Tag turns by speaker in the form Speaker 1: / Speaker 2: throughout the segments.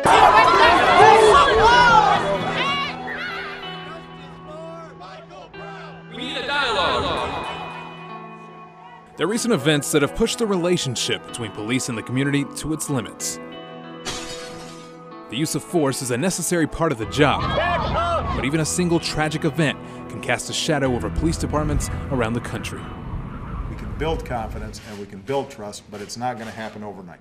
Speaker 1: We need a dialogue.
Speaker 2: There are recent events that have pushed the relationship between police and the community to its limits. The use of force is a necessary part of the job, but even a single tragic event can cast a shadow over police departments around the country.
Speaker 3: We can build confidence and we can build trust, but it's not going to happen overnight.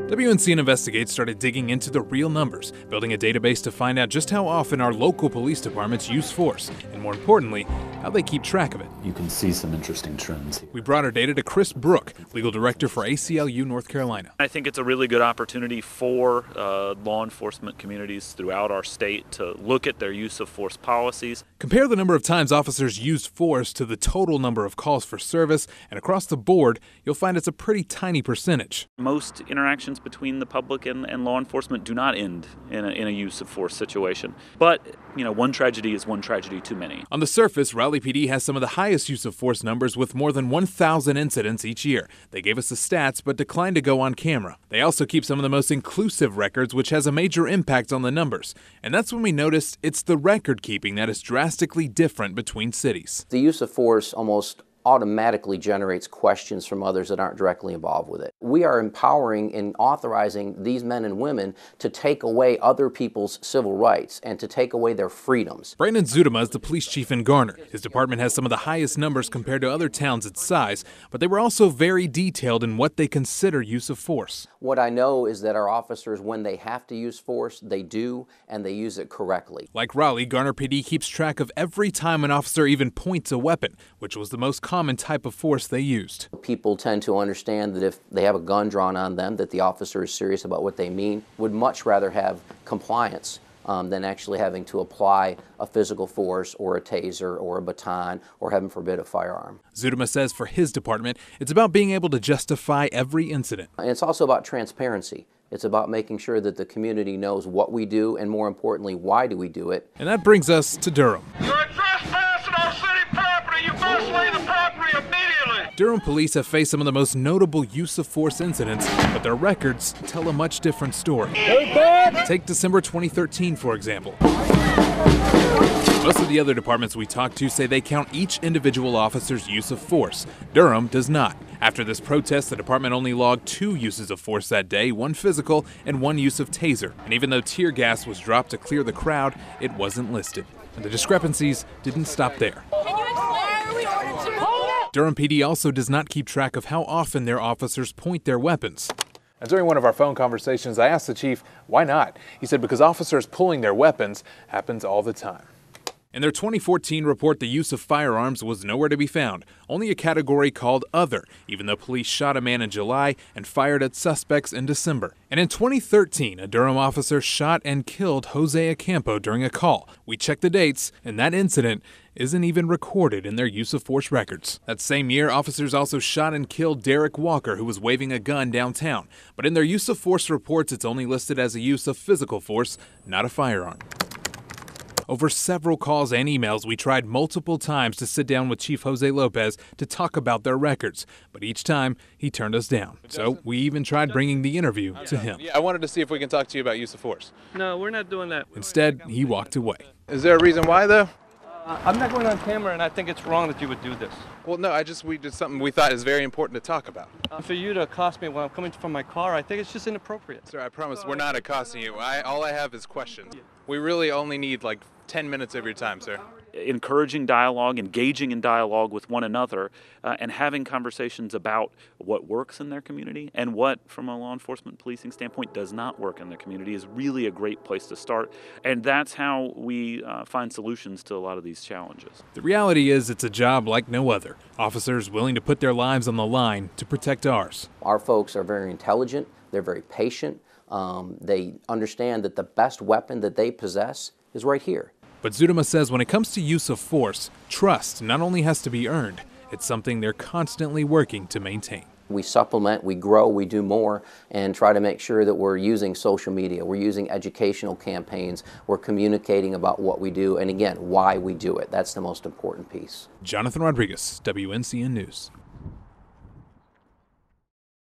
Speaker 2: WNCN Investigates started digging into the real numbers, building a database to find out just how often our local police departments use force, and more importantly, how they keep track of it.
Speaker 4: You can see some interesting trends here.
Speaker 2: We brought our data to Chris Brook, legal director for ACLU North Carolina.
Speaker 5: I think it's a really good opportunity for law enforcement communities throughout our state to look at their use of force policies.
Speaker 2: Compare the number of times officers used force to the total number of calls for service, and across the board, you'll find it's a pretty tiny percentage.
Speaker 5: Most interactions between the public and law enforcement do not end in a use of force situation. But, one tragedy is one tragedy too many.
Speaker 2: On the surface, Raleigh PD has some of the highest use of force numbers with more than 1,000 incidents each year. They gave us the stats but declined to go on camera. They also keep some of the most inclusive records, which has a major impact on the numbers. And that's when we noticed it's the record keeping that is drastically different between cities.
Speaker 6: The use of force almost automatically generates questions from others that aren't directly involved with it. We are empowering and authorizing these men and women to take away other people's civil rights and to take away their freedoms.
Speaker 2: Brandon Zudema is the police chief in Garner. His department has some of the highest numbers compared to other towns its size, but they were also very detailed in what they consider use of force.
Speaker 6: What I know is that our officers, when they have to use force, they do, and they use it correctly.
Speaker 2: Like Raleigh, Garner PD keeps track of every time an officer even points a weapon, which was the most common type of force they used.
Speaker 6: People tend to understand that if they have a gun drawn on them, that the officer is serious about what they mean, would much rather have compliance than actually having to apply a physical force or a taser or a baton or, heaven forbid, a firearm.
Speaker 2: Zudema says for his department, it's about being able to justify every incident.
Speaker 6: And it's also about transparency. It's about making sure that the community knows what we do and, more importantly, why do we do it.
Speaker 2: And that brings us to Durham.
Speaker 7: You're trespassing on city property. You must leave the property immediately.
Speaker 2: Durham police have faced some of the most notable use of force incidents, but their records tell a much different story. Take December 2013, for example. Most of the other departments we talked to say they count each individual officer's use of force. Durham does not. After this protest, the department only logged 2 uses of force that day, 1 physical and 1 use of taser. And even though tear gas was dropped to clear the crowd, it wasn't listed. And the discrepancies didn't stop there. Durham PD also does not keep track of how often their officers point their weapons. And during one of our phone conversations, I asked the chief, why not? He said because officers pulling their weapons happens all the time. In their 2014 report, the use of firearms was nowhere to be found, only a category called Other, even though police shot a man in July and fired at suspects in December. And in 2013, a Durham officer shot and killed Jose Ocampo during a call. We checked the dates, and that incident isn't even recorded in their use of force records. That same year, officers also shot and killed Derek Walker, who was waving a gun downtown. But in their use of force reports, it's only listed as a use of physical force, not a firearm. Over several calls and emails, we tried multiple times to sit down with Chief Jose Lopez to talk about their records, but each time he turned us down. So we even tried bringing the interview to him.
Speaker 8: Yeah, I wanted to see if we can talk to you about use of force.
Speaker 9: No, we're not doing that.
Speaker 2: Instead, he walked away.
Speaker 8: Is there a reason why, though?
Speaker 9: I'm not going on camera, and I think it's wrong that you would do this.
Speaker 8: Well, no, we did something we thought is very important to talk about.
Speaker 9: For you to accost me when I'm coming from my car, I think it's just inappropriate.
Speaker 8: Sir, I promise we're not accosting you. All I have is questions. We really only need like 10 minutes of your time, sir.
Speaker 5: Encouraging dialogue, engaging in dialogue with one another, and having conversations about what works in their community and what, from a law enforcement policing standpoint, does not work in their community is really a great place to start. And that's how we find solutions to a lot of these challenges.
Speaker 2: The reality is it's a job like no other. Officers willing to put their lives on the line to protect ours.
Speaker 6: Our folks are very intelligent. They're very patient. They understand that the best weapon that they possess is right here.
Speaker 2: But Zudema says when it comes to use of force, trust not only has to be earned, it's something they're constantly working to maintain.
Speaker 6: We supplement, we grow, we do more, and try to make sure that we're using social media, we're using educational campaigns, we're communicating about what we do, and again, why we do it. That's the most important piece.
Speaker 2: Jonathan Rodriguez, WNCN News.